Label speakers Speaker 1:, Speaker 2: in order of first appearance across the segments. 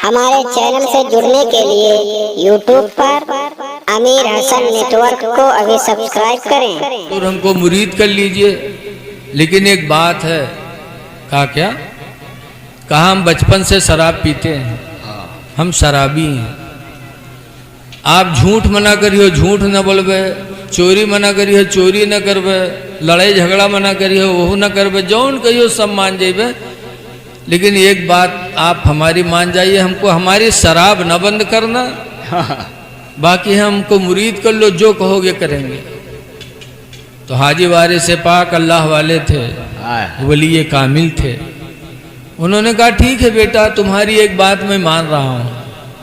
Speaker 1: हमारे चैनल से जुड़ने के लिए YouTube पर आमिर हसन नेटवर्क को अभी सब्सक्राइब करें
Speaker 2: और हमको मुरीद कर लीजिए। लेकिन एक बात है, कहा क्या? कहा हम बचपन से शराब पीते हैं, हम शराबी हैं। आप झूठ मना करियो, झूठ न बोलबे, चोरी मना करियो, चोरी न करबे, लड़ाई झगड़ा मना करियो, वो न करबे, जौन कहियो सब मान जाइबे। लेकिन एक बात आप हमारी मान जाइए, हमको हमारी शराब न बंद करना, बाकी हमको मुरीद कर लो, जो कहोगे करेंगे। तो हाजी वारिस पाक अल्लाह वाले थे, वली कामिल थे। उन्होंने कहा ठीक है बेटा, तुम्हारी एक बात मैं मान रहा हूँ,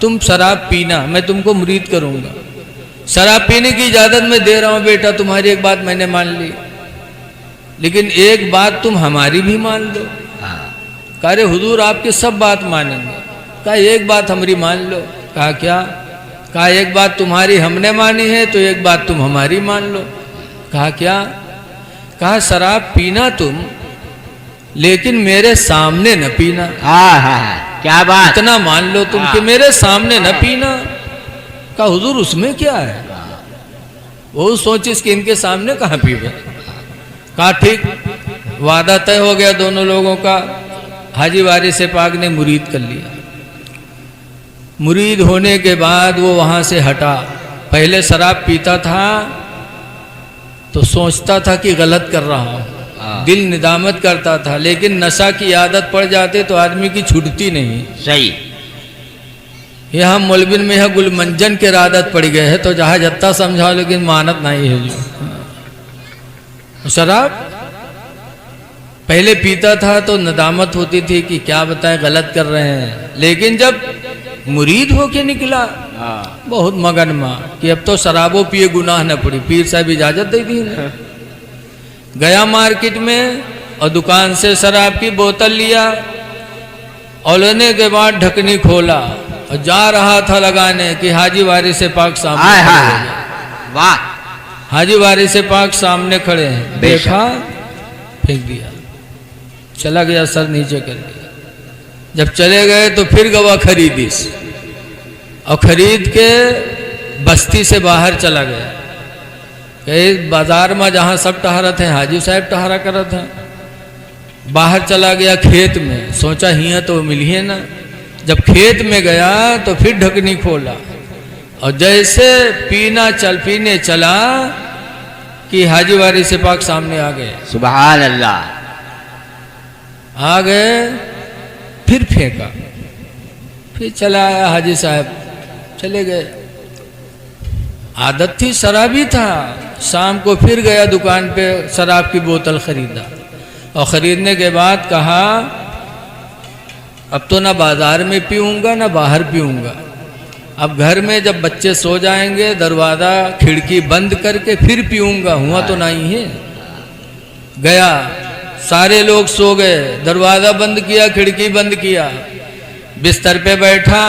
Speaker 2: तुम शराब पीना, मैं तुमको मुरीद करूँगा। शराब पीने की इजाज़त मैं दे रहा हूँ बेटा, तुम्हारी एक बात मैंने मान ली, लेकिन एक बात तुम हमारी भी मान लो। कहा रे हुजूर आपकी सब बात मानेंगे। कहा एक बात हमारी मान लो। कहा क्या? कहा एक बात तुम्हारी हमने मानी है तो एक बात तुम हमारी मान लो। कहा क्या? कहा शराब पीना तुम, लेकिन मेरे सामने न पीना।
Speaker 3: क्या बात!
Speaker 2: इतना मान लो तुम कि मेरे सामने न पीना। कहा हुजूर उसमें क्या है? वो सोचिस कि इनके सामने कहाँ पीवे। कहा ठीक, वादा तय हो गया दोनों लोगों का। हाजी वारिस पाक ने मुरीद कर लिया। मुरीद होने के बाद वो वहाँ से हटा। पहले शराब पीता था तो सोचता था कि गलत कर रहा हूँ, दिल निदामत करता था, लेकिन नशा की आदत पड़ जाती तो आदमी की छूटती नहीं।
Speaker 3: सही।
Speaker 2: यहाँ मौलवी में यह गुलमंजन के आदत पड़ गए है, तो जहाँ जत्ता समझाओ लेकिन मानत नहीं है। जो शराब पहले पीता था तो नदामत होती थी कि क्या बताएं गलत कर रहे हैं, लेकिन जब मुरीद होके निकला बहुत मगन माँ कि अब तो शराबो पिए गुनाह न पड़ी। पीर साहब इजाजत दे दी। गया मार्केट में और दुकान से शराब की बोतल लिया और लेने के बाद ढकनी खोला और जा रहा था लगाने कि हाजी वारिस पाक सामने खड़े हैं।
Speaker 3: वाह!
Speaker 2: हाजी वारिस पाक सामने खड़े हैं। देखा, फेंक दिया, चला गया, सर नीचे कर दिया। जब चले गए तो फिर गवा खरीदी और खरीद के बस्ती से बाहर चला गया। कहीं बाजार में जहाँ सब टहरत हैं, हाजी साहब टहरा करत हैं। बाहर चला गया खेत में, सोचा हिया तो मिलिए ना। जब खेत में गया तो फिर ढकनी खोला और जैसे पीने चला कि हाजी वारिस पाक सामने आ गए।
Speaker 3: सुभान अल्लाह!
Speaker 2: आ गए, फिर फेंका, फिर चला आया हाजी साहब, चले गए। आदत थी, शराबी था। शाम को फिर गया दुकान पे, शराब की बोतल खरीदा और ख़रीदने के बाद कहा अब तो ना बाज़ार में पीऊँगा ना बाहर पीऊँगा, अब घर में जब बच्चे सो जाएंगे दरवाज़ा खिड़की बंद करके फिर पीऊँगा, हुआ तो नहीं है। गया, सारे लोग सो गए, दरवाज़ा बंद किया, खिड़की बंद किया, बिस्तर पे बैठा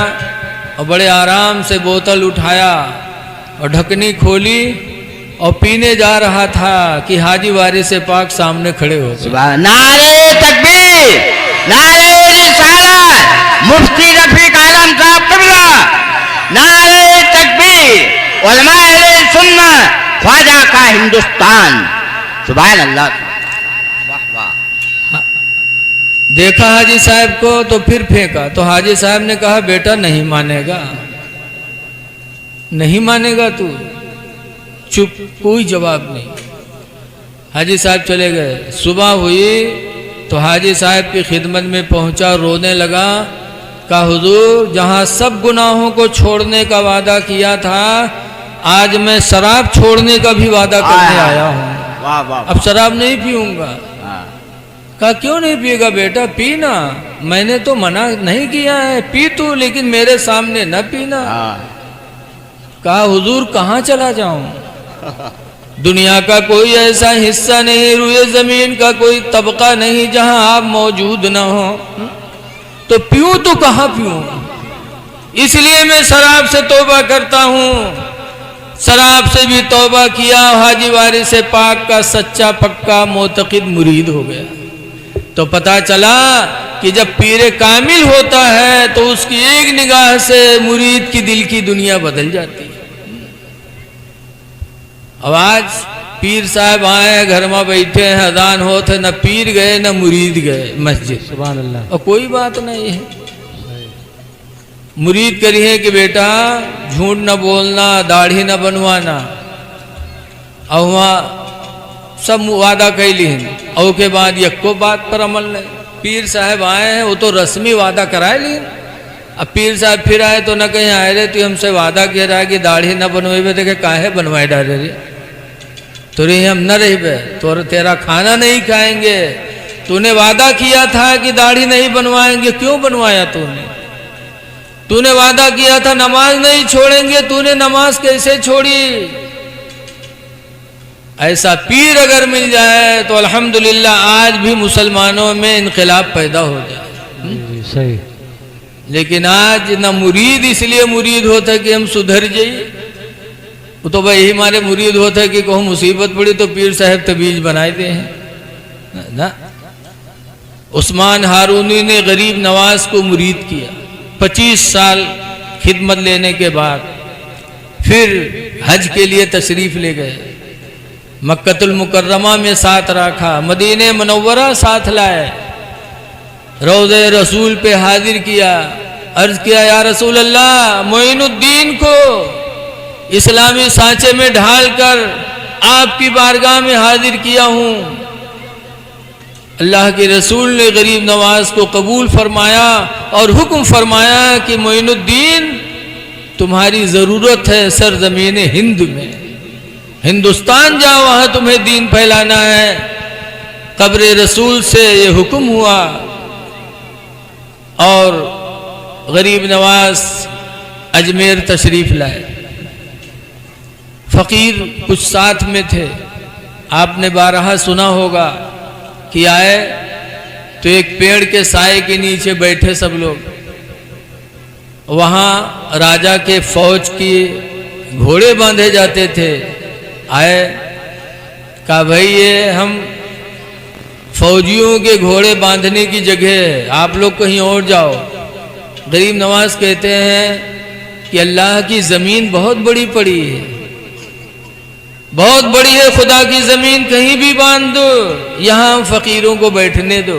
Speaker 2: और बड़े आराम से बोतल उठाया और ढकनी खोली और पीने जा रहा था कि हाजी वारिस पाक सामने खड़े हो गए।
Speaker 3: नारे तकबीर, नारे रिसालत, मुफ्ती रफीक आलम साहब क़िबला, नारे तकबीर, उलमाए अहले सुन्नत, ख्वाजा का हिंदुस्तान। सुभान अल्लाह!
Speaker 2: देखा हाजी साहब को तो फिर फेंका। तो हाजी साहब ने कहा बेटा नहीं मानेगा, नहीं मानेगा तू, चुप, कोई जवाब नहीं। हाजी साहब चले गए। सुबह हुई तो हाजी साहब की खिदमत में पहुंचा, रोने लगा। कहा हुजूर जहां सब गुनाहों को छोड़ने का वादा किया था, आज मैं शराब छोड़ने का भी वादा करने आया हूं। अब शराब नहीं पीऊंगा। कहा क्यों नहीं पिएगा बेटा? पीना, मैंने तो मना नहीं किया है, पी तू, लेकिन मेरे सामने न पीना। कहा हुजूर कहाँ चला जाऊं? दुनिया का कोई ऐसा हिस्सा नहीं, रुए जमीन का कोई तबका नहीं जहां आप मौजूद न हो, तो पीऊं तो कहाँ पीऊं? इसलिए मैं शराब से तौबा करता हूं। शराब से भी तौबा किया, हाजी वारिस पाक का सच्चा पक्का मोतकिद मुरीद हो गया। तो पता चला कि जब पीर कामिल होता है तो उसकी एक निगाह से मुरीद की दिल की दुनिया बदल जाती है। अब आज पीर साहब आए घर में बैठे हैं, अजान होते, न पीर गए न मुरीद गए मस्जिद, सुभान अल्लाह। और कोई बात नहीं है, मुरीद करिए कि बेटा झूठ न बोलना, दाढ़ी न बनवाना, और वहाँ सब वादा कैली हैं और के बाद यक्को बात पर अमल नहीं। पीर साहब आए हैं, वो तो रस्मी वादा कराए लिए। अब पीर साहब फिर आए तो न कहीं आए रे, तो हमसे वादा कह रहा है कि दाढ़ी न बनवे, देखे काहे बनवाए डाले रे, तो रे हम न रहे तो तेरा खाना नहीं खाएंगे, तूने वादा किया था कि दाढ़ी नहीं बनवाएंगे, क्यों बनवाया तूने वादा किया था नमाज नहीं छोड़ेंगे, तूने नमाज कैसे छोड़ी। ऐसा पीर अगर मिल जाए तो अल्हम्दुलिल्लाह आज भी मुसलमानों में इनकलाब पैदा हो जाए।
Speaker 4: सही।
Speaker 2: लेकिन आज ना मुरीद इसलिए मुरीद होता है कि हम सुधर जाइए, वो तो भाई हमारे मुरीद होता है कि कहूँ मुसीबत पड़ी तो पीर साहब तबीज बनाए दे हैं ना। उस्मान हारूनी ने गरीब नवाज को मुरीद किया, 25 साल खिदमत लेने के बाद फिर हज के लिए तशरीफ ले गए, मक्कतुल मुकर्रमा में साथ रखा, मदीने मुनव्वरा साथ लाए, रोज़े रसूल पे हाजिर किया, अर्ज किया या रसूल अल्लाह, मोइनुद्दीन को इस्लामी सांचे में ढालकर आपकी बारगाह में हाजिर किया हूँ। अल्लाह के रसूल ने गरीब नवाज को कबूल फरमाया और हुक्म फरमाया कि मोइनुद्दीन तुम्हारी ज़रूरत है सरज़मीन हिंद में, हिंदुस्तान जाओ, वहाँ तुम्हें दीन फैलाना है। कब्र रसूल से ये हुक्म हुआ और गरीब नवाज अजमेर तशरीफ लाए। फ़कीर कुछ साथ में थे, आपने बारहा सुना होगा कि आए तो एक पेड़ के साए के नीचे बैठे सब लोग, वहाँ राजा के फौज की घोड़े बांधे जाते थे। आए, कहा भाई ये हम फौजियों के घोड़े बांधने की जगह है, आप लोग कहीं और जाओ। गरीब नवाज कहते हैं कि अल्लाह की ज़मीन बहुत बड़ी पड़ी है, बहुत बड़ी है खुदा की ज़मीन, कहीं भी बांध दो, यहाँ हम फ़कीरों को बैठने दो।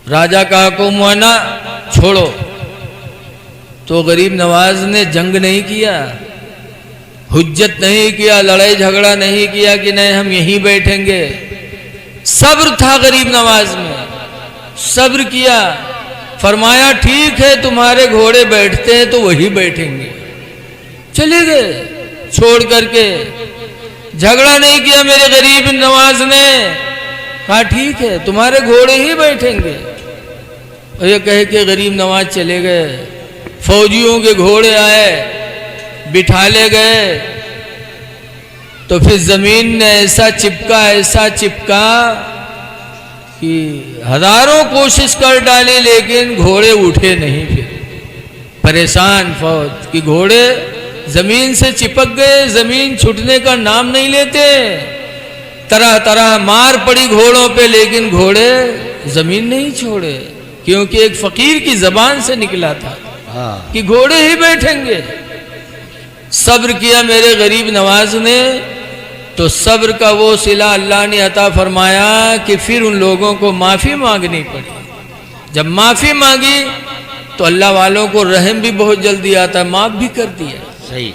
Speaker 2: राजा का हुक्म हुआ ना, छोड़ो। तो गरीब नवाज ने जंग नहीं किया, हुज्जत नहीं किया, लड़ाई झगड़ा नहीं किया कि नहीं हम यहीं बैठेंगे। सब्र था गरीब नवाज में, सब्र किया, फरमाया ठीक है तुम्हारे घोड़े बैठते हैं तो वही बैठेंगे। चले गए छोड़ करके, झगड़ा नहीं किया मेरे गरीब नवाज ने, कहा ठीक है तुम्हारे घोड़े ही बैठेंगे। और ये कह के गरीब नवाज चले गए। फौजियों के घोड़े आए, बिठा ले गए, तो फिर जमीन ने ऐसा चिपका कि हजारों कोशिश कर डाली लेकिन घोड़े उठे नहीं। फिर परेशान फौज कि घोड़े जमीन से चिपक गए, जमीन छूटने का नाम नहीं लेते, तरह तरह मार पड़ी घोड़ों पे लेकिन घोड़े जमीन नहीं छोड़े, क्योंकि एक फकीर की जबान से निकला था कि घोड़े ही बैठेंगे। सब्र किया मेरे गरीब नवाज ने, तो सब्र का वो सिला अल्लाह ने अता फरमाया कि फिर उन लोगों को माफ़ी मांगनी पड़ी। जब माफ़ी मांगी तो अल्लाह वालों को रहम भी बहुत जल्दी आता है, माफ़ भी कर दिया।
Speaker 3: सही।